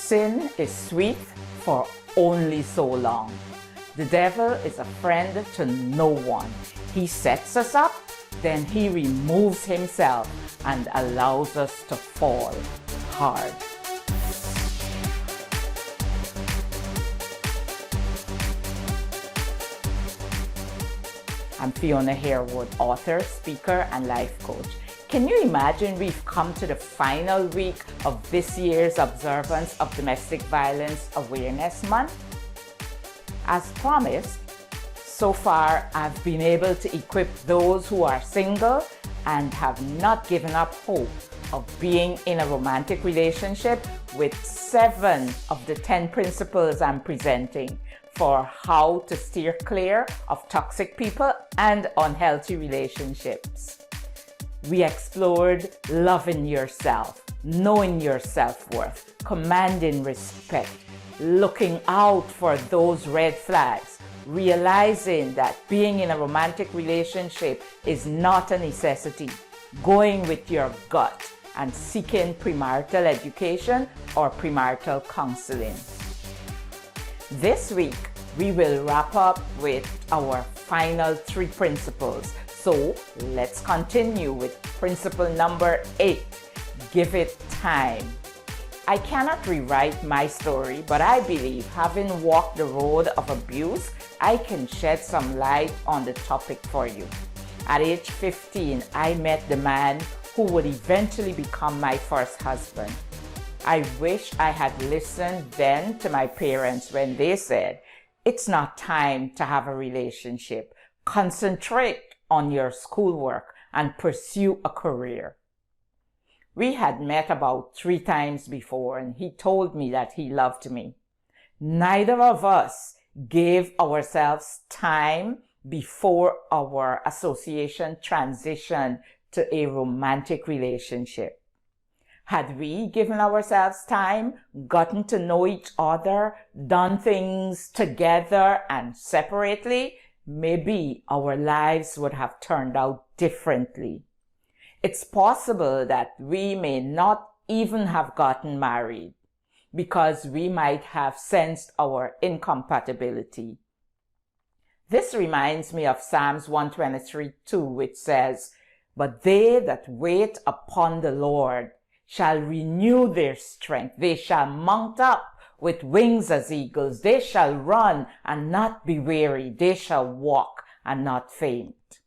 Sin is sweet for only so long. The devil is a friend to no one. He sets us up, then he removes himself and allows us to fall hard. I'm Fiona Harewood, author, speaker, and life coach. Can you imagine we've come to the final week of this year's observance of Domestic Violence Awareness Month? As promised, so far I've been able to equip those who are single and have not given up hope of being in a romantic relationship with 7 of the 10 principles I'm presenting for how to steer clear of toxic people and unhealthy relationships. We explored loving yourself, knowing your self-worth, commanding respect, looking out for those red flags, realizing that being in a romantic relationship is not a necessity, going with your gut, and seeking premarital education or premarital counseling. This week, we will wrap up with our final 3 principles. So let's continue with principle number 8, give it time. I cannot rewrite my story, but I believe having walked the road of abuse, I can shed some light on the topic for you. At age 15, I met the man who would eventually become my first husband. I wish I had listened then to my parents when they said, "It's not time to have a relationship. Concentrate on your schoolwork and pursue a career." We had met about 3 times before, and he told me that he loved me. Neither of us gave ourselves time before our association transitioned to a romantic relationship. Had we given ourselves time, gotten to know each other, done things together and separately, maybe our lives would have turned out differently. It's possible that we may not even have gotten married because we might have sensed our incompatibility. This reminds me of Psalms 123:2, which says, "But they that wait upon the Lord shall renew their strength. They shall mount up with wings as eagles. They shall run and not be weary. They shall walk and not faint."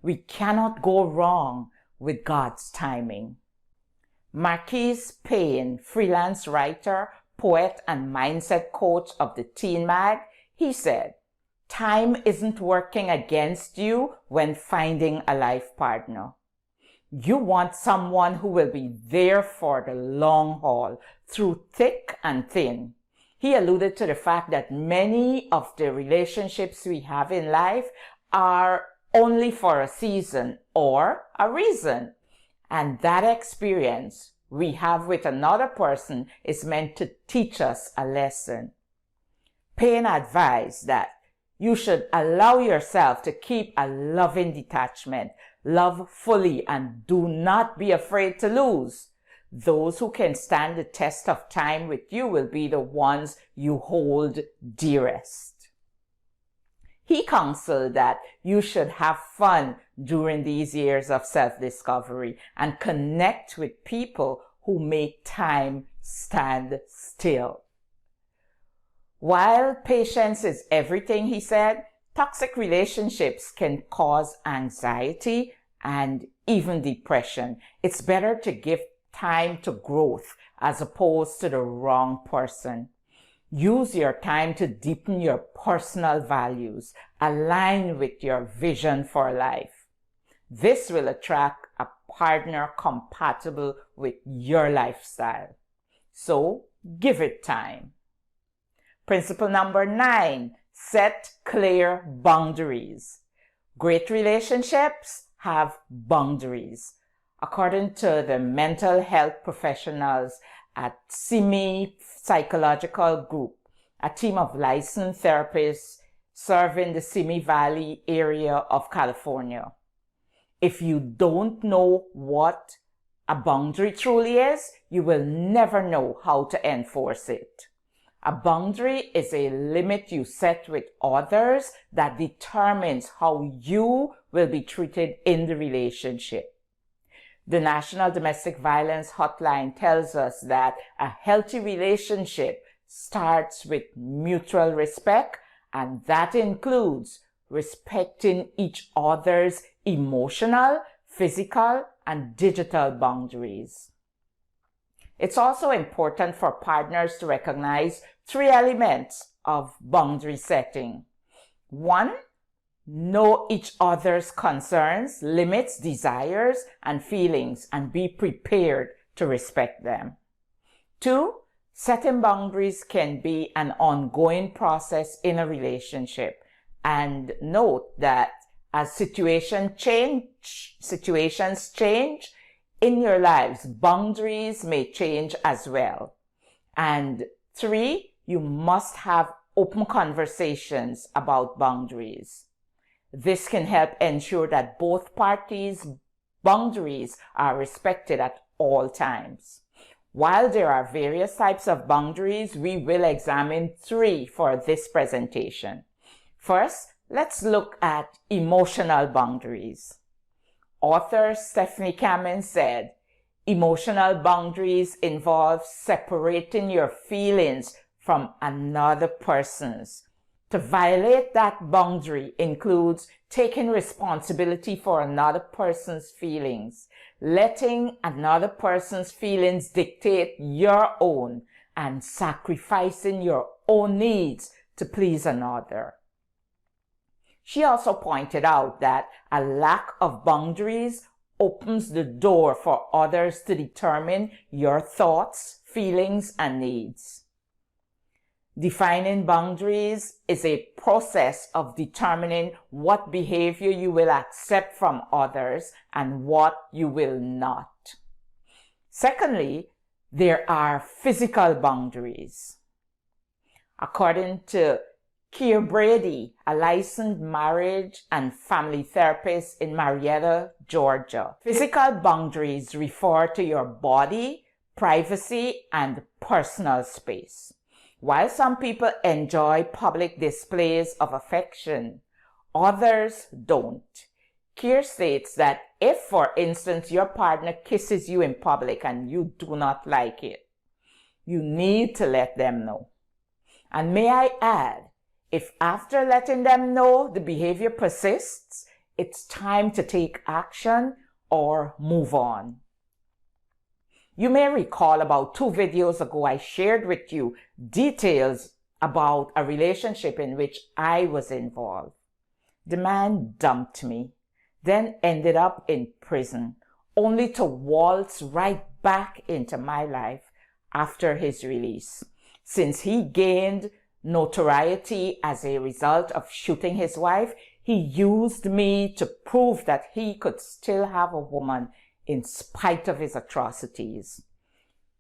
We cannot go wrong with God's timing. Marquise Payne, freelance writer, poet, and mindset coach of the Teen Mag, he said, "Time isn't working against you when finding a life partner. You want someone who will be there for the long haul, through thick and thin." He alluded to the fact that many of the relationships we have in life are only for a season or a reason. And that experience we have with another person is meant to teach us a lesson. Payne advised that you should allow yourself to keep a loving detachment, love fully, and do not be afraid to lose. Those who can stand the test of time with you will be the ones you hold dearest. He counseled that you should have fun during these years of self-discovery and connect with people who make time stand still. While patience is everything, he said, toxic relationships can cause anxiety and even depression. It's better to give time to growth as opposed to the wrong person. Use your time to deepen your personal values, align with your vision for life. This will attract a partner compatible with your lifestyle. So give it time. Principle number 9, set clear boundaries. Great relationships have boundaries. According to the mental health professionals at CIMI Psychological Group, a team of licensed therapists serving the Simi Valley area of California, if you don't know what a boundary truly is, you will never know how to enforce it. A boundary is a limit you set with others that determines how you will be treated in the relationship. The National Domestic Violence Hotline tells us that a healthy relationship starts with mutual respect, and that includes respecting each other's emotional, physical, and digital boundaries. It's also important for partners to recognize 3 elements of boundary setting. 1, know each other's concerns, limits, desires, and feelings, and be prepared to respect them. 2, setting boundaries can be an ongoing process in a relationship. And note that as situations change in your lives, boundaries may change as well. And 3, you must have open conversations about boundaries. This can help ensure that both parties' boundaries are respected at all times. While there are various types of boundaries, we will examine 3 for this presentation. First, let's look at emotional boundaries. Author Stephanie Kamen said, emotional boundaries involve separating your feelings from another person's. To violate that boundary includes taking responsibility for another person's feelings, letting another person's feelings dictate your own, and sacrificing your own needs to please another. She also pointed out that a lack of boundaries opens the door for others to determine your thoughts, feelings, and needs. Defining boundaries is a process of determining what behavior you will accept from others and what you will not. Secondly, there are physical boundaries. According to Keir Brady, a licensed marriage and family therapist in Marietta, Georgia, physical boundaries refer to your body, privacy, and personal space. While some people enjoy public displays of affection, others don't. Keir states that if, for instance, your partner kisses you in public and you do not like it, you need to let them know. And may I add, if after letting them know the behavior persists, it's time to take action or move on. You may recall about 2 videos ago I shared with you details about a relationship in which I was involved. The man dumped me, then ended up in prison, only to waltz right back into my life after his release. Since he gained notoriety as a result of shooting his wife, he used me to prove that he could still have a woman in spite of his atrocities.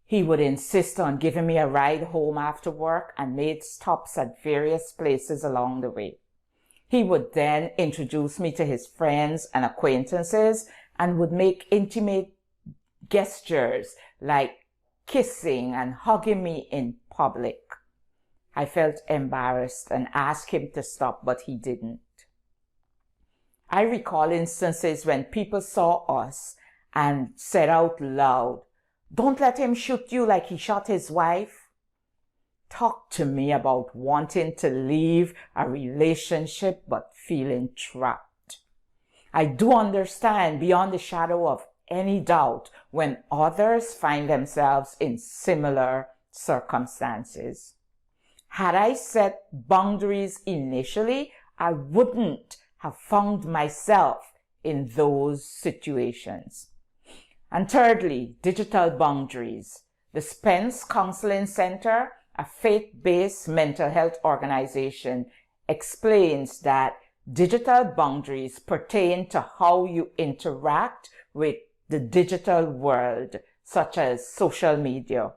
He would insist on giving me a ride home after work and made stops at various places along the way. He would then introduce me to his friends and acquaintances and would make intimate gestures like kissing and hugging me in public. I felt embarrassed and asked him to stop, but he didn't. I recall instances when people saw us and said out loud, "Don't let him shoot you like he shot his wife." Talk to me about wanting to leave a relationship but feeling trapped. I do understand beyond the shadow of any doubt when others find themselves in similar circumstances. Had I set boundaries initially, I wouldn't have found myself in those situations. And thirdly, digital boundaries. The Spence Counseling Center, a faith-based mental health organization, explains that digital boundaries pertain to how you interact with the digital world, such as social media.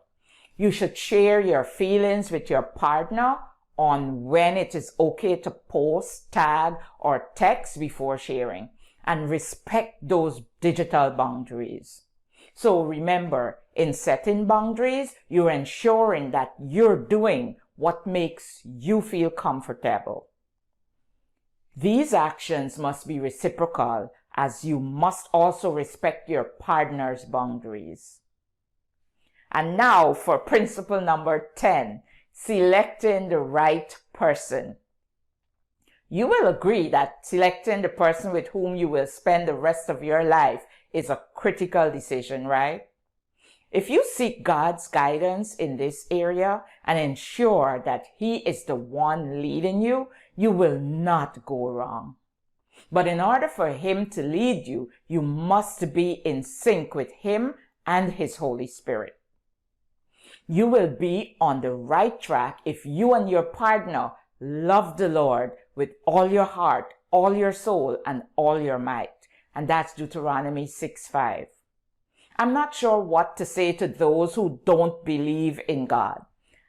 You should share your feelings with your partner on when it is okay to post, tag, or text before sharing, and respect those digital boundaries. So remember, in setting boundaries, you're ensuring that you're doing what makes you feel comfortable. These actions must be reciprocal, as you must also respect your partner's boundaries. And now for principle number 10, selecting the right person. You will agree that selecting the person with whom you will spend the rest of your life is a critical decision, right? If you seek God's guidance in this area and ensure that He is the one leading you, you will not go wrong. But in order for Him to lead you, you must be in sync with Him and His Holy Spirit. You will be on the right track if you and your partner love the Lord with all your heart, all your soul, and all your might. And that's Deuteronomy 6:5. I'm not sure what to say to those who don't believe in God.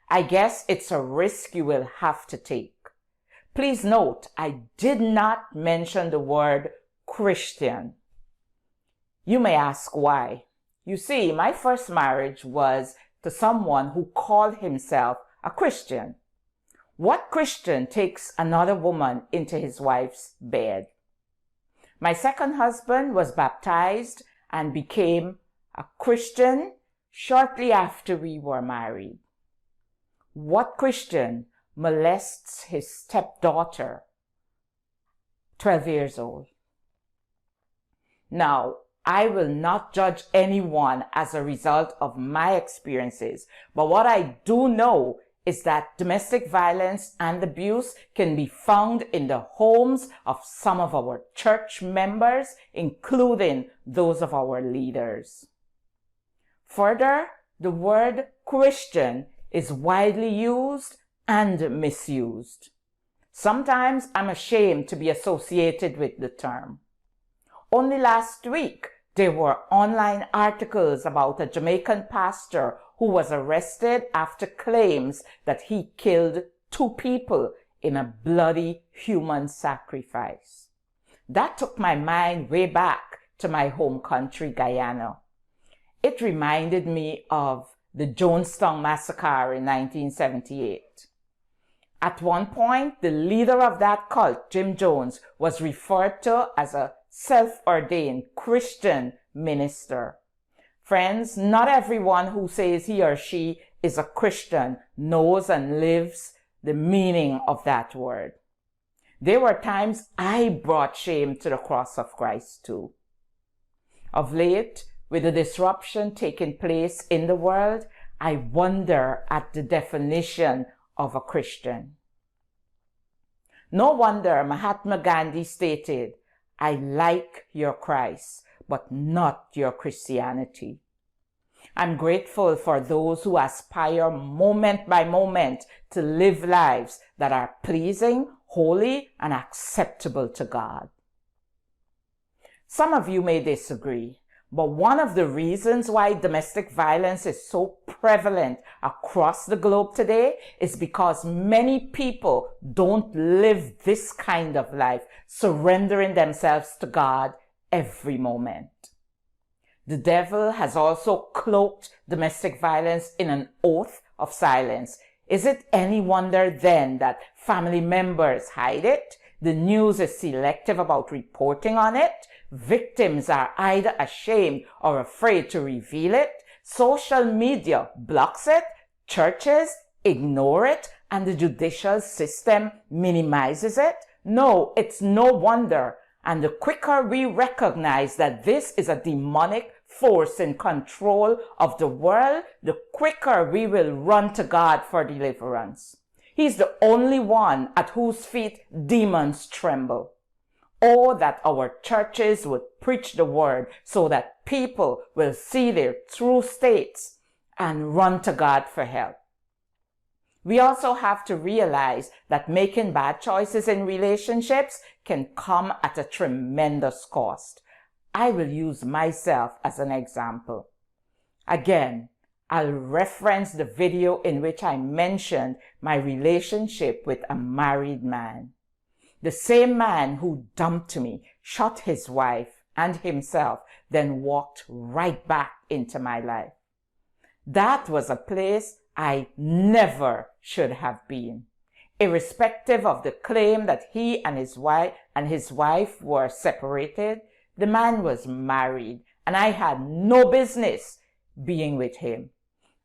I guess it's a risk you will have to take. Please note, I did not mention the word Christian. You may ask why. You see, my first marriage was to someone who called himself a Christian. What Christian takes another woman into his wife's bed? My second husband was baptized and became a Christian shortly after we were married. What Christian molests his stepdaughter, 12 years old? Now, I will not judge anyone as a result of my experiences, but what I do know is that domestic violence and abuse can be found in the homes of some of our church members, including those of our leaders. Further, the word Christian is widely used and misused. Sometimes I'm ashamed to be associated with the term. Only last week, there were online articles about a Jamaican pastor who was arrested after claims that he killed 2 people in a bloody human sacrifice. That took my mind way back to my home country, Guyana. It reminded me of the Jonestown massacre in 1978. At one point, the leader of that cult, Jim Jones, was referred to as a self-ordained Christian minister. Friends, not everyone who says he or she is a Christian knows and lives the meaning of that word. There were times I brought shame to the cross of Christ too. Of late, with the disruption taking place in the world, I wonder at the definition of a Christian. No wonder Mahatma Gandhi stated, "I like your Christ, but not your Christianity." I'm grateful for those who aspire moment by moment to live lives that are pleasing, holy, and acceptable to God. Some of you may disagree, but one of the reasons why domestic violence is so prevalent across the globe today is because many people don't live this kind of life, surrendering themselves to God every moment. The devil has also cloaked domestic violence in an oath of silence. Is it any wonder then that family members hide it? The news is selective about reporting on it. Victims are either ashamed or afraid to reveal it. Social media blocks it. Churches ignore it, and the judicial system minimizes it. No, it's no wonder. And the quicker we recognize that this is a demonic force in control of the world, the quicker we will run to God for deliverance. He's the only one at whose feet demons tremble. Oh, that our churches would preach the word so that people will see their true states and run to God for help. We also have to realize that making bad choices in relationships can come at a tremendous cost. I will use myself as an example. Again, I'll reference the video in which I mentioned my relationship with a married man. The same man who dumped me, shot his wife, and himself, then walked right back into my life. That was a place I never should have been. Irrespective of the claim that he and his wife were separated, the man was married and I had no business being with him.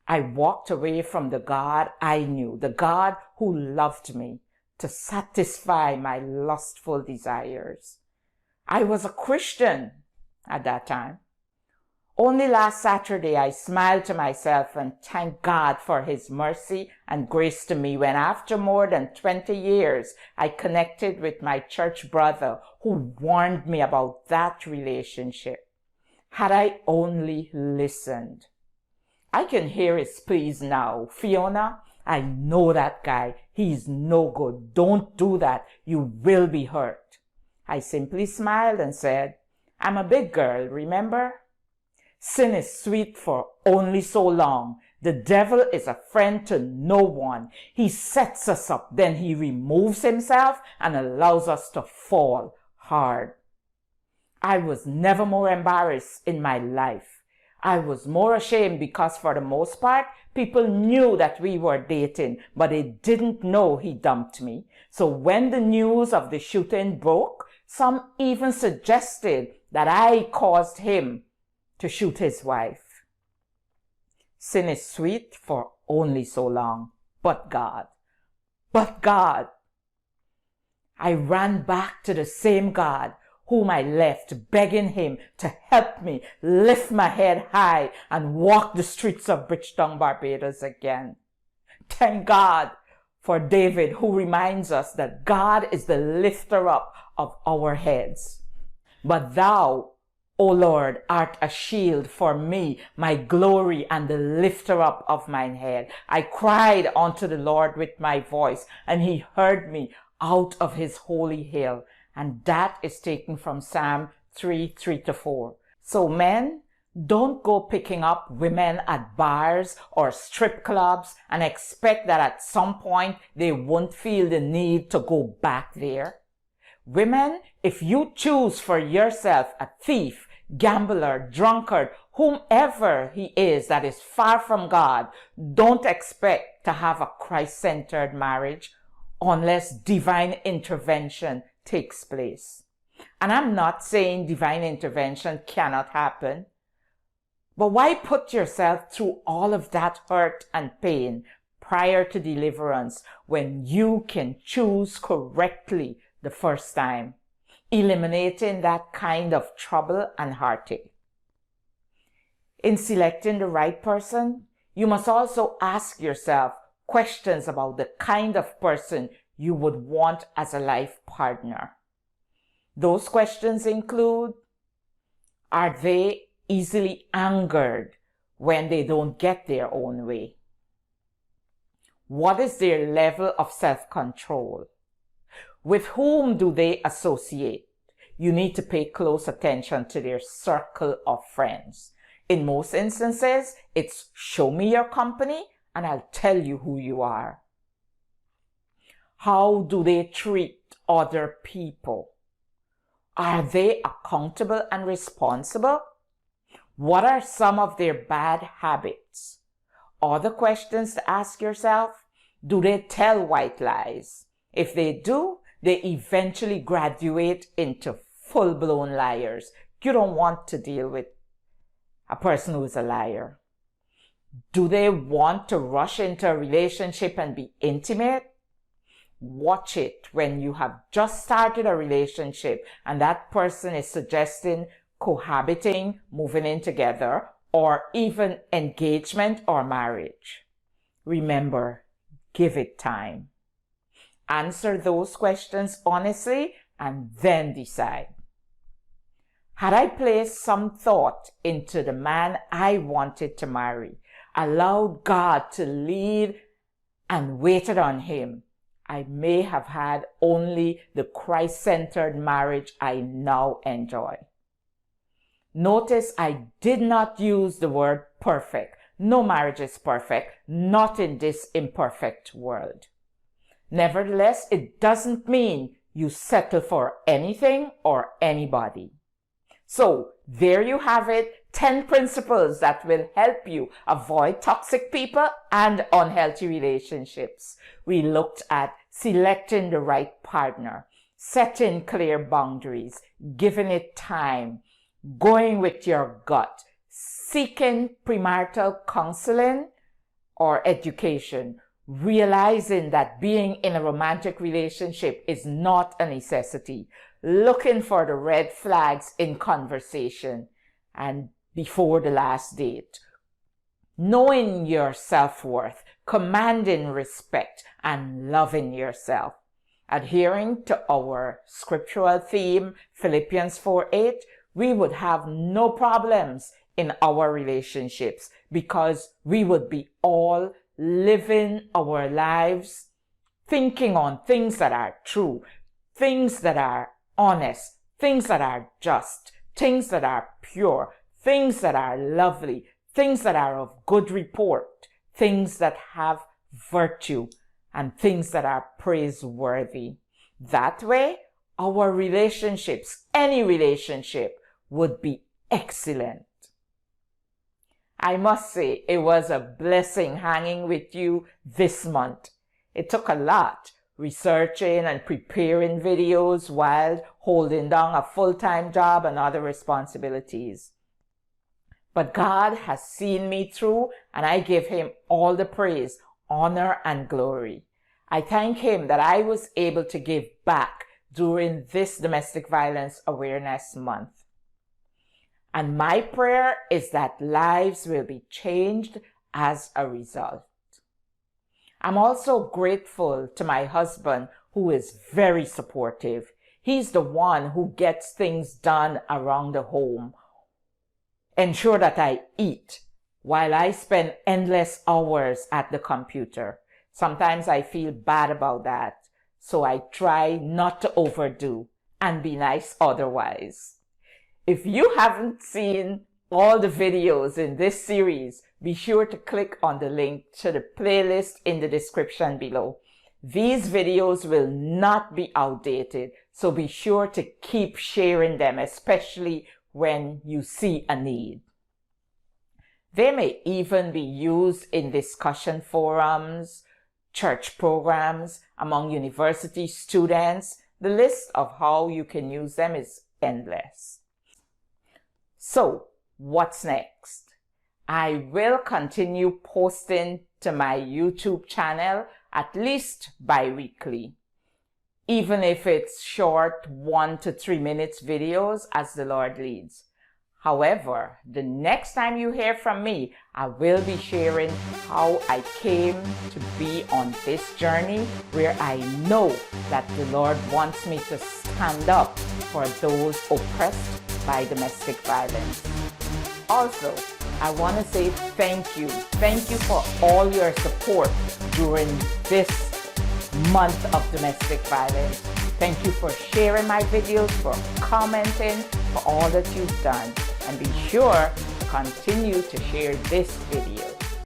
I walked away from the God I knew, the God who loved me, to satisfy my lustful desires. I was a Christian at that time. Only last Saturday I smiled to myself and thanked God for his mercy and grace to me when, after more than 20 years, I connected with my church brother who warned me about that relationship. Had I only listened. I can hear his pleas now. Fiona, I know that guy. He's no good. Don't do that. You will be hurt. I simply smiled and said, I'm a big girl, remember? Sin is sweet for only so long. The devil is a friend to no one. He sets us up, then he removes himself and allows us to fall hard. I was never more embarrassed in my life. I was more ashamed because, for the most part, people knew that we were dating, but they didn't know he dumped me. So when the news of the shooting broke, some even suggested that I caused him to shoot his wife. Sin is sweet for only so long, but God. I ran back to the same God whom I left, begging him to help me lift my head high and walk the streets of Bridgetown, Barbados again. Thank God for David, who reminds us that God is the lifter up of our heads. But thou, O Lord, art a shield for me, my glory, and the lifter up of mine head. I cried unto the Lord with my voice, and he heard me out of his holy hill. And that is taken from Psalm 3:3-4. So men, don't go picking up women at bars or strip clubs and expect that at some point they won't feel the need to go back there. Women, if you choose for yourself a thief, gambler, drunkard, whomever he is that is far from God, don't expect to have a Christ-centered marriage unless divine intervention takes place. And I'm not saying divine intervention cannot happen, but why put yourself through all of that hurt and pain prior to deliverance when you can choose correctly the first time, eliminating that kind of trouble and heartache? In selecting the right person, you must also ask yourself questions about the kind of person you would want as a life partner. Those questions include, are they easily angered when they don't get their own way? What is their level of self-control? With whom do they associate? You need to pay close attention to their circle of friends. In most instances, it's show me your company and I'll tell you who you are. How do they treat other people? Are they accountable and responsible? What are some of their bad habits? Other questions to ask yourself: do they tell white lies? If they do, they eventually graduate into full-blown liars. You don't want to deal with a person who is a liar. Do they want to rush into a relationship and be intimate? Watch it when you have just started a relationship and that person is suggesting cohabiting, moving in together, or even engagement or marriage. Remember, give it time. Answer those questions honestly and then decide. Had I placed some thought into the man I wanted to marry, allowed God to lead and waited on him, I may have had only the Christ-centered marriage I now enjoy. Notice I did not use the word perfect. No marriage is perfect, not in this imperfect world. Nevertheless, it doesn't mean you settle for anything or anybody. So there you have it, 10 principles that will help you avoid toxic people and unhealthy relationships. We looked at selecting the right partner, setting clear boundaries, giving it time, going with your gut, seeking premarital counseling or education, realizing that being in a romantic relationship is not a necessity, looking for the red flags in conversation and before the last date, knowing your self-worth, commanding respect, and loving yourself, adhering to our scriptural theme, Philippians 4:8, we would have no problems in our relationships because we would be all living our lives thinking on things that are true, things that are honest, things that are just, things that are pure, things that are lovely, things that are of good report, things that have virtue, and things that are praiseworthy. That way, our relationships, any relationship, would be excellent. I must say, it was a blessing hanging with you this month. It took a lot, researching and preparing videos while holding down a full-time job and other responsibilities. But God has seen me through, and I give him all the praise, honor, and glory. I thank him that I was able to give back during this Domestic Violence Awareness Month. And my prayer is that lives will be changed as a result. I'm also grateful to my husband, who is very supportive. He's the one who gets things done around the home, ensure that I eat, while I spend endless hours at the computer. Sometimes I feel bad about that, so I try not to overdo and be nice otherwise. If you haven't seen all the videos in this series, be sure to click on the link to the playlist in the description below. These videos will not be outdated, so be sure to keep sharing them, especially when you see a need. They may even be used in discussion forums, church programs, among university students. The list of how you can use them is endless. So, what's next? I will continue posting to my YouTube channel at least bi-weekly, even if it's short 1 to 3 minutes videos as the Lord leads. However, the next time you hear from me, I will be sharing how I came to be on this journey where I know that the Lord wants me to stand up for those oppressed by domestic violence. Also, I want to say thank you. Thank you for all your support during this month of domestic violence. Thank you for sharing my videos, for commenting, for all that you've done. And be sure to continue to share this video.